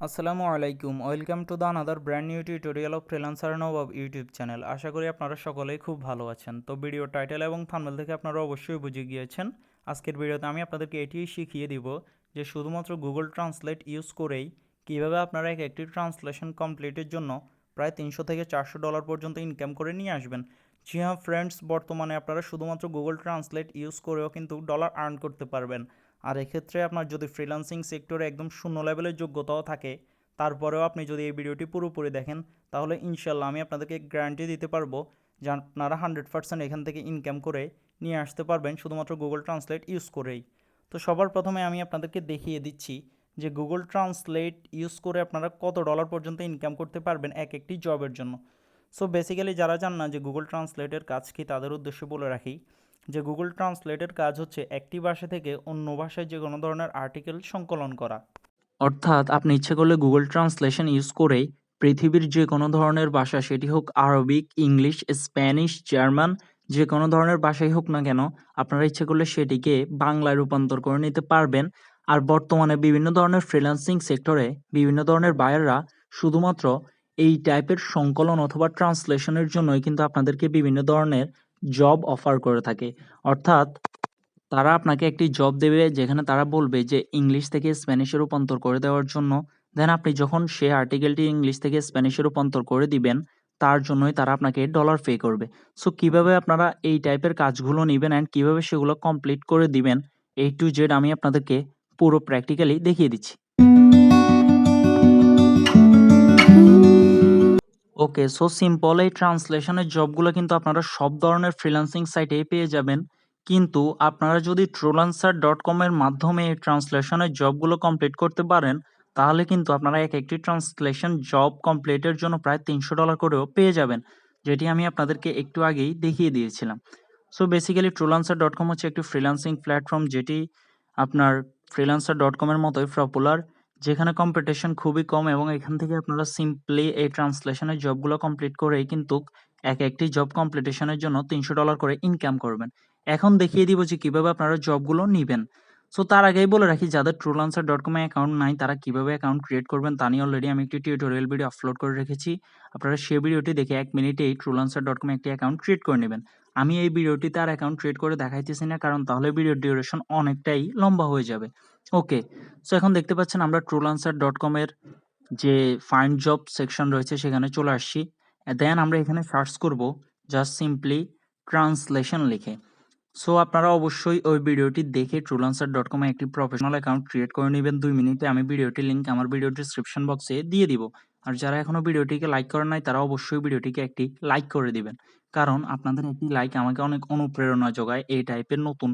আসসালামু আলাইকুম, welcome to the another brand new tutorial of freelancer Nawab YouTube channel. আশা করি আপনারা সকলেই খুব ভালো আছেন। তো ভিডিও টাইটেল এবং থাম্বনেল থেকে আপনারা অবশ্যই বুঝে গিয়েছেন আজকের ভিডিওতে আমি আপনাদেরকে এটিই শিখিয়ে দিব যে শুধুমাত্র গুগল ট্রান্সলেট ইউজ করেই কীভাবে আপনারা একটি ট্রান্সলেশন কমপ্লিটের জন্য প্রায় $300 থেকে $400 পর্যন্ত ইনকাম করে নিয়ে আসবেন। জি হ্যাঁ ফ্রেন্ডস, বর্তমানে আপনারা শুধুমাত্র গুগল ট্রান্সলেট ইউজ করেও কিন্তু ডলার আর্ন করতে পারবেন। আর এক্ষেত্রে আপনার যদি ফ্রিল্যান্সিং সেক্টরে একদম শূন্য লেভেলের যোগ্যতাও থাকে, তারপরেও আপনি যদি এই ভিডিওটি পুরোপুরি দেখেন, তাহলে ইনশাল্লাহ আমি আপনাদেরকে গ্যারান্টি দিতে পারবো যে আপনারা 100% এখান থেকে ইনকাম করে নিয়ে আসতে পারবেন শুধুমাত্র গুগল ট্রান্সলেট ইউজ করেই। তো সবার প্রথমে আমি আপনাদেরকে দেখিয়ে দিচ্ছি যে গুগল ট্রান্সলেট ইউজ করে আপনারা কত ডলার পর্যন্ত ইনকাম করতে পারবেন এক একটি জবের জন্য। সো বেসিক্যালি যারা জান না যে গুগল ট্রান্সলেটের কাজ কি, তাদের উদ্দেশ্যে বলে রাখি যে গুগল ট্রান্সলেটের কাজ হচ্ছে একটি ভাষা থেকে অন্য ভাষায় যে কোনো ধরনের আর্টিকেল সংকলন করা। অর্থাৎ আপনি ইচ্ছে করলে গুগল ট্রান্সলেশন ইউজ করেই পৃথিবীর যে কোনো ধরনের ভাষা, সেটি হোক আরবিক, ইংলিশ, স্প্যানিশ, জার্মান, যে কোনো ধরনের ভাষাই হোক না কেন, আপনারা ইচ্ছে করলে সেটিকে বাংলায় রূপান্তর করে নিতে পারবেন। আর বর্তমানে বিভিন্ন ধরনের ফ্রিল্যান্সিং সেক্টরে বিভিন্ন ধরনের বায়াররা শুধুমাত্র এই টাইপের সংকলন অথবা ট্রান্সলেশনের জন্যই কিন্তু আপনাদেরকে বিভিন্ন ধরনের জব অফার করে থাকে। অর্থাৎ তারা আপনাকে একটি জব দেবে যেখানে তারা বলবে যে ইংলিশ থেকে স্প্যানিশে রূপান্তর করে দেওয়ার জন্য। দেন আপনি যখন সেই আর্টিকেলটি ইংলিশ থেকে স্প্যানিশে রূপান্তর করে দিবেন, তার জন্যই তারা আপনাকে ডলার পে করবে। সো কিভাবে আপনারা এই টাইপের কাজগুলো নিবেন অ্যান্ড কিভাবে সেগুলো কমপ্লিট করে দিবেন, A to Z আমি আপনাদেরকে পুরো প্র্যাকটিক্যালি দেখিয়ে দিচ্ছি। ওকে, সো সিম্পল এই ট্রান্সলেশনের জবগুলো কিন্তু আপনারা সব ধরনের ফ্রিল্যান্সিং সাইটেই পেয়ে যাবেন। কিন্তু আপনারা যদি freelancer.com এর মাধ্যমে এই ট্রান্সলেশনের জবগুলো কমপ্লিট করতে পারেন, তাহলে কিন্তু আপনারা এক একটি ট্রান্সলেশন জব কমপ্লিটের জন্য প্রায় $300 করেও পেয়ে যাবেন, যেটি আমি আপনাদেরকে একটু আগেই দেখিয়ে দিয়েছিলাম। সো বেসিক্যালি freelancer.com হচ্ছে একটি ফ্রিল্যান্সিং প্ল্যাটফর্ম, যেটি আপনার freelancer.com এর মতোই পপুলার, যেখানে কম্পিটিশন খুবই কম এবং এখান থেকে আপনারা সিম্পলি এই ট্রান্সলেশনের জবগুলো কমপ্লিট করেই কিন্তু এক একটি জব কমপ্লিটেশনের জন্য $300 করে ইনকাম করবেন। এখন দেখিয়ে দিব যে কিভাবে আপনারা জবগুলো নিবেন। সো তার আগেই বলে রাখি, যাদের freelancer.com এ অ্যাকাউন্ট নাই তারা কিভাবে অ্যাকাউন্ট ক্রিয়েট করবেন তা নিয়ে অলরেডি আমি একটি টিউটোরিয়াল ভিডিও আপলোড করে রেখেছি। আপনারা সেই ভিডিওটি দেখে 1 মিনিটেই freelancer.com এ একটি অ্যাকাউন্ট ক্রিয়েট করে নেবেন। আমি এই ভিডিওটিতে আর অ্যাকাউন্ট ক্রিয়েট করে দেখাইতেছি না, কারণ তাহলে ভিডিওর ডিউরেশন অনেকটাই লম্বা হয়ে যাবে। ওকে, সো এখন দেখতে পাচ্ছেন আমরা freelancer.com এর যে ফাইন্ড জব সেকশন রয়েছে সেখানে চলে আসছি। দেন আমরা এখানে সার্চ করব জাস্ট সিম্পলি ট্রান্সলেশন লিখে। সো আপনারা অবশ্যই ওই ভিডিওটি দেখে freelancer.com এ একটি প্রফেশনাল অ্যাকাউন্ট ক্রিয়েট করে নেবেন 2 মিনিটে। আমি ভিডিওটির লিংক আমার ভিডিও ডিসক্রিপশন বক্সে দিয়ে দিব। আর যারা এখনো ভিডিওটিকে লাইক করেন নাই তারা অবশ্যই ভিডিওটিকে একটি লাইক করে দিবেন, কারণ আপনাদের একটি লাইক আমাকে অনেক অনুপ্রেরণা যোগায় এই টাইপের নতুন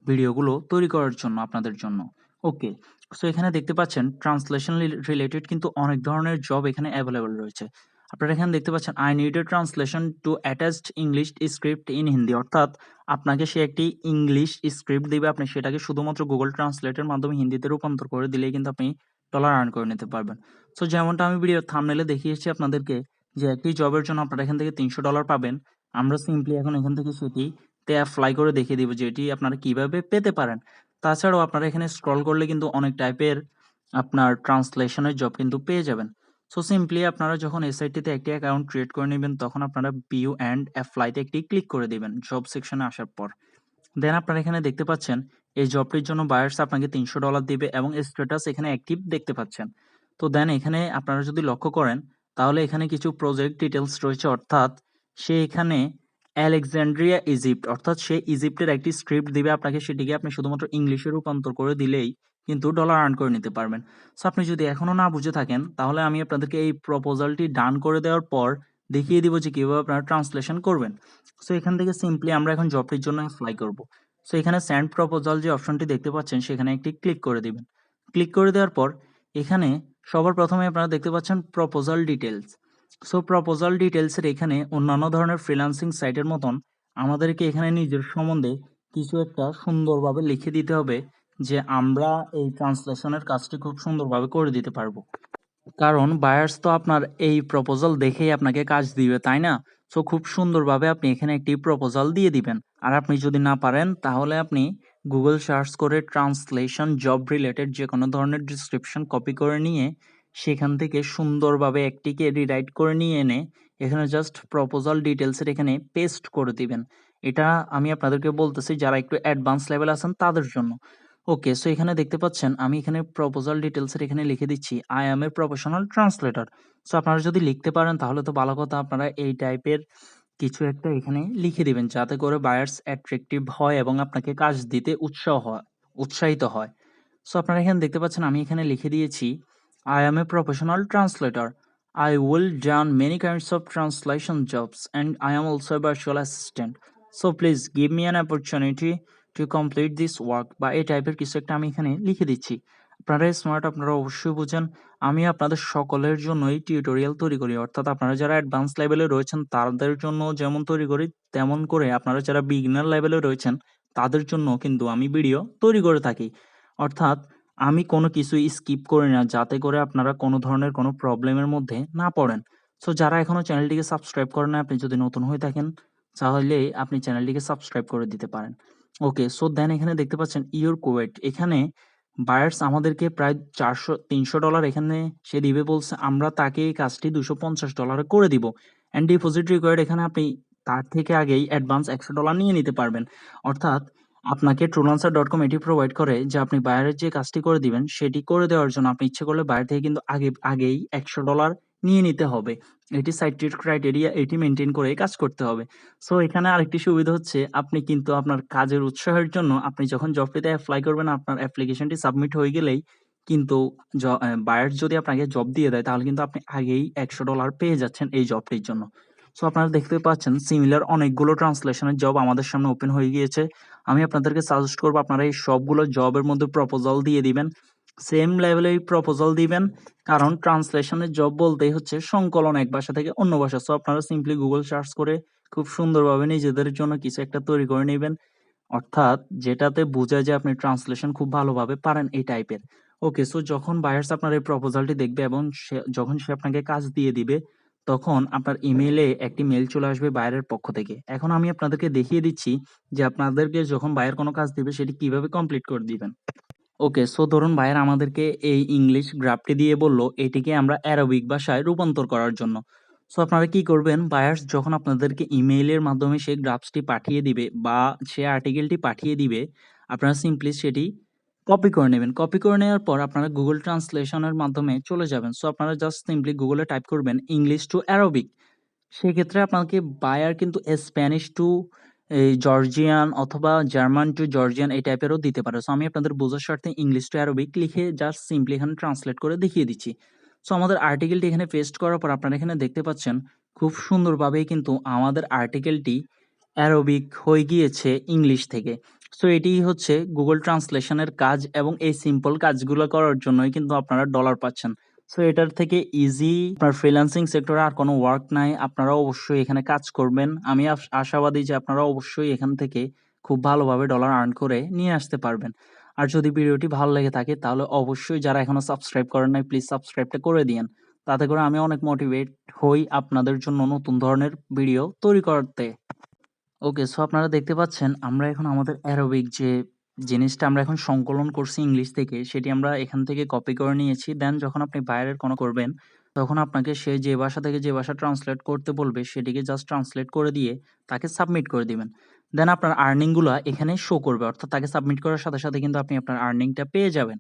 ভিডিওগুলো তৈরি করার জন্য আপনাদের জন্য। ওকে, সো এখানে দেখতে পাচ্ছেন ট্রান্সলেশন রিলেটেড কিন্তু অনেক ধরনের জব এখানে অ্যাভেলেবল রয়েছে। আপনারা এখানে দেখতে পাচ্ছেন I need a translation to attached English script in Hindi, অর্থাৎ আপনাকে সে একটি ইংলিশ স্ক্রিপ্ট দিবে, আপনি সেটাকে শুধুমাত্র গুগল ট্রান্সলেটের মাধ্যমে হিন্দিতে রূপান্তর করে দিলেই কিন্তু আপনি ডলার আর্ন করে নিতে পারবেন। সো যেমনটা আমি ভিডিওর থাম্বনেলে দেখিয়েছি আপনাদেরকে যে একটি জবের জন্য আপনারা এখান থেকে $300 পাবেন। আমরা সিম্পলি এখন এখান থেকে সেটিতে অ্যাপ্লাই করে দেখিয়ে দিব যে এটি আপনারা কিভাবে পেতে পারেন। তাছাড়াও আপনারা এখানে স্ক্রল করলে কিন্তু অনেক টাইপের আপনার ট্রান্সলেশনের জব কিন্তু পেয়ে যাবেন। সো সিম্পলি আপনারা যখন এসআইটিতে একটি অ্যাকাউন্ট ক্রিয়েট করে নেবেন, তখন আপনারা ভিউ অ্যান্ড অ্যাপ্লাইতে একটি ক্লিক করে দিবেন জব সেকশনে আসার পর। দেন আপনারা এখানে দেখতে পাচ্ছেন এই জবটির জন্য বায়ার্স আপনাকে $300 দিবে এবং স্ট্যাটাস এখানে অ্যাক্টিভ দেখতে পাচ্ছেন। তো দেন এখানে আপনারা যদি লক্ষ্য করেন, তাহলে এখানে কিছু প্রজেক্ট ডিটেলস রয়েছে, অর্থাৎ সে এখানে আলেকজান্দ্রিয়া ইজিপ্ট, অর্থাৎ সে ইজিপ্টের একটি স্ক্রিপ্ট দিবে আপনাকে, সেটিকে আপনি শুধুমাত্র ইংলিশে রূপান্তর করে দিলেই কিন্তু ডলার আর্ন করে নিতে পারবেন। সো আপনি যদি এখনো না বুঝে থাকেন, তাহলে আমি আপনাদেরকে এই প্রপোজালটি ডান করে দেওয়ার পর দেখিয়ে দিব যে কিভাবে আপনারা ট্রান্সলেশন করবেন। সো এখান থেকে সিম্পলি আমরা এখন জবটির জন্য অ্যাপ্লাই করব। সো এখানে সেন্ড প্রপোজাল যে অপশনটি দেখতে পাচ্ছেন সেখানে একটি ক্লিক করে দিবেন। ক্লিক করে দেওয়ার পর এখানে সবার প্রথমে আপনারা দেখতে পাচ্ছেন প্রপোজাল ডিটেলস। সো প্রপোজাল ডিটেলসের এখানে অন্যান্য ধরনের ফ্রিল্যান্সিং সাইটের মতন আমাদেরকে এখানে নিজের সম্বন্ধে কিছু একটা সুন্দরভাবে লিখে দিতে হবে যে আমরা এই ট্রান্সলেশনের কাজটি খুব সুন্দরভাবে করে দিতে পারবো, কারণ বায়ার্স তো আপনার এই প্রপোজাল দেখেই আপনাকে কাজ দিবে, তাই না? সো খুব সুন্দরভাবে আপনি এখানে একটি প্রপোজাল দিয়ে দিবেন। আর আপনি যদি না পারেন, তাহলে আপনি গুগল সার্চ করে ট্রান্সলেশন জব রিলেটেড যে কোনো ধরনের ডিসক্রিপশন কপি করে নিয়ে সেখান থেকে সুন্দরভাবে একটিকে রিরাইট করে নিয়ে এনে এখানে জাস্ট প্রপোজাল ডিটেলসের এখানে পেস্ট করে দিবেন। এটা আমি আপনাদেরকে বলতেছি যারা একটু অ্যাডভান্স লেভেলে আছেন তাদের জন্য। ওকে, সো এখানে দেখতে পাচ্ছেন আমি এখানে প্রপোজাল ডিটেলসের এখানে লিখে দিচ্ছি I am a professional translator. So আপনারা যদি লিখতে পারেন তাহলে তো ভালো কথা। আপনারা এই টাইপের কিছু একটা এখানে লিখে দিবেন যাতে করে বায়ার্স অ্যাট্রাকটিভ হয় এবং আপনাকে কাজ দিতে উৎসাহিত হয়। সো আপনারা এখানে দেখতে পাচ্ছেন আমি এখানে লিখে দিয়েছি I am a professional translator. I will done many kinds of translation jobs and I am also a virtual assistant. So please give me an opportunity to complete this work বা এই টাইপের কিছু একটা আমি এখানে লিখে দিচ্ছি। আপনারা স্মার্ট, আপনারা অবশ্যই বুঝেন। আমি আপনাদের সকলের জন্যই টিউটোরিয়াল তৈরি করি, অর্থাৎ আপনারা যারা অ্যাডভান্স লেভেলে রয়েছেন তাদের জন্য যেমন তৈরি করি তেমন করে আপনারা যারা বিগিনার লেভেলে রয়েছেন তাদের জন্য কিন্তু আমি ভিডিও তৈরি করে থাকি। অর্থাৎ আমি কোনো কিছুই স্কিপ করি না যাতে করে আপনারা কোনো ধরনের কোনো প্রবলেমের মধ্যে না পড়েন। সো যারা এখনো চ্যানেলটিকে সাবস্ক্রাইব করেন নাই, আপনি যদি নতুন হয়ে থাকেন তাহলে আপনি চ্যানেলটিকে সাবস্ক্রাইব করে দিতে পারেন। ওকে, সো দেন এখানে দেখতে পাচ্ছেন ইওর কুয়েট। এখানে বায়ার্স আমাদেরকে প্রায় $300 এখানে সে দিবে বলছে। আমরা তাকে এই কাজটি $250 করে দিব। অ্যান্ড ডিপোজিট রিকোয়ার্ড, এখানে আপনি তার থেকে আগেই অ্যাডভান্স $100 নিয়ে নিতে পারবেন। অর্থাৎ আপনাকে freelancer.com এটি প্রোভাইড করে যে আপনি বায়ারের যে কাজটি করে দিবেন সেটি করে দেওয়ার জন্য আপনি ইচ্ছে করলে বায়ার থেকে কিন্তু আগেই $100 নিয়ে নিতে হবে। এটি সাইটের ক্রাইটেরিয়া, এটি মেইনটেইন করে কাজ করতে হবে। সো এখানে আরেকটি সুবিধা হচ্ছে আপনি কিন্তু আপনার কাজের উৎসাহের জন্য আপনি যখন জবটিতে এপ্লাই করবেন আপনার অ্যাপ্লিকেশনটি সাবমিট হয়ে গেলেই কিন্তু বায়ার যদি আপনাকে জব দিয়ে দেয় তাহলে কিন্তু আপনি আগেই $100 পেয়ে যাচ্ছেন এই জবটির জন্য। সো আপনারা দেখতে পাচ্ছেন সিমিলার অনেকগুলো ট্রান্সলেশনের জব আমাদের সামনে ওপেন হয়ে গিয়েছে। আমি আপনাদেরকে সাজেস্ট করব আপনারা এই সবগুলো জবের মধ্যে প্রপোজাল দিয়ে দিবেন। সেম লেভেলেই প্রপোজাল দিবেন, কারণ ট্রান্সলেশনের জব বলতেই হচ্ছে সংকলন এক ভাষা থেকে অন্য ভাষা। সো আপনারা সিম্পলি গুগল সার্চ করে খুব সুন্দরভাবে নিজেদের জন্য কিছু একটা তৈরি করে নেবেন, অর্থাৎ যেটাতে বোঝায় যে আপনি ট্রান্সলেশন খুব ভালোভাবে পারেন এই টাইপের। ওকে, সো যখন বায়ার্স আপনার এই প্রপোজালটি দেখবে এবং যখন সে আপনাকে কাজ দিয়ে দিবে তখন আপনার ইমেইলে একটি মেইল চলে আসবে বায়ারের পক্ষ থেকে। এখন আমি আপনাদেরকে দেখিয়ে দিচ্ছি যে আপনাদেরকে যখন বায়ার কোনো কাজ দিবে সেটি কিভাবে কমপ্লিট করে দিবেন। ওকে, সো ধরুন বায়ার আমাদেরকে এই ইংলিশ গ্রাফটি দিয়ে বলল এটিকে আমরা অ্যারাবিক ভাষায় রূপান্তর করার জন্য। সো আপনারা কি করবেন, বায়ার্স যখন আপনাদেরকে ইমেইলের মাধ্যমে সেই গ্রাফসটি পাঠিয়ে দিবে বা সে আর্টিকেলটি পাঠিয়ে দিবে, আপনারা সিম্পলি সেটি কপি করে নেবেন। কপি করে নেওয়ার পর আপনারা গুগল ট্রান্সলেশনের মাধ্যমে চলে যাবেন। সো আপনারা জাস্ট সিম্পলি গুগলে টাইপ করবেন ইংলিশ টু অ্যারাবিক। সেক্ষেত্রে আপনাকে বায়ার কিন্তু স্প্যানিশ টু এই জর্জিয়ান অথবা জার্মান টু জর্জিয়ান এই টাইপেরও দিতে পারে। সো আমি আপনাদের বোঝার স্বার্থে ইংলিশ টু অ্যারাবিক লিখে জাস্ট সিম্পলি এখানে ট্রান্সলেট করে দেখিয়ে দিচ্ছি। সো আমাদের আর্টিকেলটি এখানে পেস্ট করার পর আপনারা এখানে দেখতে পাচ্ছেন খুব সুন্দরভাবেই কিন্তু আমাদের আর্টিকেলটি অ্যারোবিক হয়ে গিয়েছে ইংলিশ থেকে। সো এটিই হচ্ছে গুগল ট্রান্সলেশনের কাজ এবং এই সিম্পল কাজগুলো করার জন্যই কিন্তু আপনারা ডলার পাচ্ছেন। সো এটার থেকে ইজি আপনার ফ্রিল্যান্সিং সেক্টরে আর কোনো ওয়ার্ক নাই। আপনারা অবশ্যই এখানে কাজ করবেন। আমি আশাবাদী যে আপনারা অবশ্যই এখান থেকে খুব ভালোভাবে ডলার আর্ন করে নিয়ে আসতে পারবেন। আর যদি ভিডিওটি ভালো লেগে থাকে তাহলে অবশ্যই যারা এখনো সাবস্ক্রাইব করেন নাই প্লিজ সাবস্ক্রাইবটা করে দিয়েন। তাতে করে আমি অনেক মোটিভেট হই আপনাদের জন্য নতুন ধরনের ভিডিও তৈরি করতে। ওকে, সো আপনারা দেখতে পাচ্ছেন আমরা এখন আমাদের অ্যারোবিক যে জিনিসটা আমরা এখন সংকলন করছি ইংলিশ থেকে সেটি আমরা এখান থেকে কপি করে নিয়েছি। দেন যখন আপনি বাইরের কোনো করবেন তখন আপনাকে সে যে ভাষা থেকে যে ভাষা ট্রান্সলেট করতে বলবে সেটিকে জাস্ট ট্রান্সলেট করে দিয়ে তাকে সাবমিট করে দিবেন। দেন আপনার আর্নিংগুলা এখানে শো করবে, অর্থাৎ তাকে সাবমিট করার সাথে সাথে কিন্তু আপনি আপনার আর্নিংটা পেয়ে যাবেন।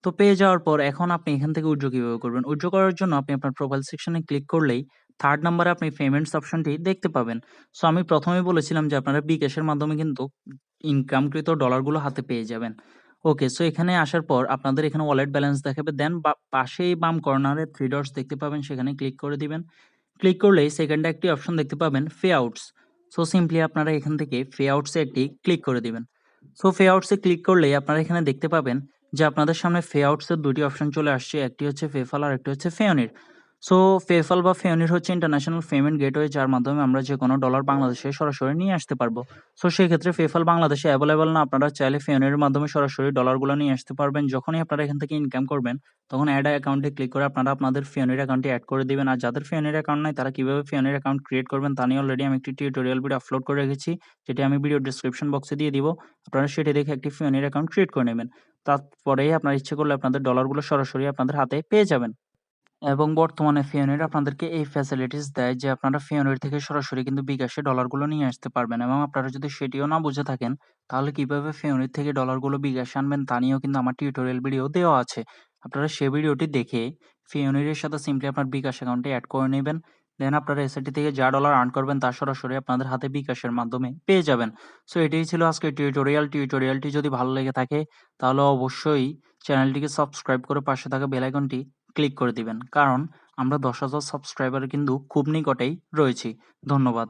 তো পেয়ে যাওয়ার পর এখন আপনি এখান থেকে উইথড্র কিভাবে করবেন? উইথড্র করার জন্য আপনি আপনার প্রোফাইল সেকশনে ক্লিক করলেই 3rd নাম্বারে আপনি পেমেন্টস অপশনটি দেখতে পাবেন। সো আমি প্রথমেই বলেছিলাম যে আপনারা বিকাশের মাধ্যমে কিন্তু ইনকামকৃত ডলারগুলো হাতে পেয়ে যাবেন। ওকে, সো এখানে আসার পর আপনাদের এখানে ওয়ালেট ব্যালেন্স দেখাবে। দেন পাশেই বাম কর্নারে 3 ডটস দেখতে পাবেন, সেখানে ক্লিক করে দিবেন। ক্লিক করলেই সেকেন্ডে একটি অপশন দেখতে পাবেন পে আউটস। সো সিম্পলি আপনারা এখান থেকে পে আউটসে একটি ক্লিক করে দিবেন। সো পে আউটসে ক্লিক করলেই আপনারা এখানে দেখতে পাবেন যে আপনাদের সামনে পে আউটসের 2টি অপশন চলে আসছে। একটি হচ্ছে পেপ্যাল আর একটি হচ্ছে পেওনির। সো পেপ্যাল বা পেওনির হচ্ছে ইন্টারন্যাশনাল পেমেন্ট গেটওয়ে, যার মাধ্যমে আমরা যেকোনো ডলার বাংলাদেশে সরাসরি নিয়ে আসতে পারবো। সো সেক্ষেত্রে পেপ্যাল বাংলাদেশে অ্যাভেলেবল না, আপনারা চাইলে পেওনিরের মাধ্যমে সরাসরি ডলারগুলো নিয়ে আসতে পারবেন। যখনই আপনারা এখান থেকে ইনকাম করবেন তখন অ্যাড অ্যাকাউন্টে ক্লিক করে আপনারা আপনাদের পেওনির অ্যাকাউন্টটি অ্যাড করে দিবেন। আর যাদের পেওনির অ্যাকাউন্ট নাই তারা কিভাবে পেওনির অ্যাকাউন্ট ক্রিয়েট করবেন তা নিয়ে অলরেডি আমি একটি টিউটোরিয়াল ভিডিও আপলোড করে রেখেছি, যেটি আমি ভিডিও ডেসক্রিপশন বক্সে দিয়ে দিব। আপনারা সেটি দেখে একটি পেওনির অ্যাকাউন্ট ক্রিয়েট করে নেবেন। তারপরেই আপনার ইচ্ছে করলে আপনাদের ডলারগুলো সরাসরি আপনাদের হাতে পেয়ে যাবেন। এবং বর্তমানে ফিওনির আপনাদেরকে এই ফ্যাসিলিটিস দেয় যে আপনারা ফিওনির থেকে সরাসরি কিন্তু বিকাশে ডলারগুলো নিয়ে আসতে পারবেন এবং আপনারা যদি সেটিও না বুঝে থাকেন তাহলে কিভাবে ফিওনির থেকে ডলারগুলো বিকাশে আনবেন তা নিয়েও কিন্তু আমার টিউটোরিয়াল ভিডিও দেওয়া আছে। আপনারা সেই ভিডিওটি দেখে ফিওনির সাথে সিম্পলি আপনার বিকাশ অ্যাকাউন্টে এড করে নেবেন। দেন আপনারা এসএটি থেকে যা ডলার আর্ন করবেন তা সরাসরি আপনাদের হাতে বিকাশের মাধ্যমে পেয়ে যাবেন। সো এটাই ছিল আজকের টিউটোরিয়াল। টিউটোরিয়ালটি যদি ভালো লেগে থাকে তাহলে অবশ্যই চ্যানেলটিকে সাবস্ক্রাইব করে পাশে থাকা বেল আইকনটি ক্লিক করে দিবেন। কারণ আমরা ১০,০০০ সাবস্ক্রাইবার কিন্তু খুব নিকটেই রয়েছি। ধন্যবাদ।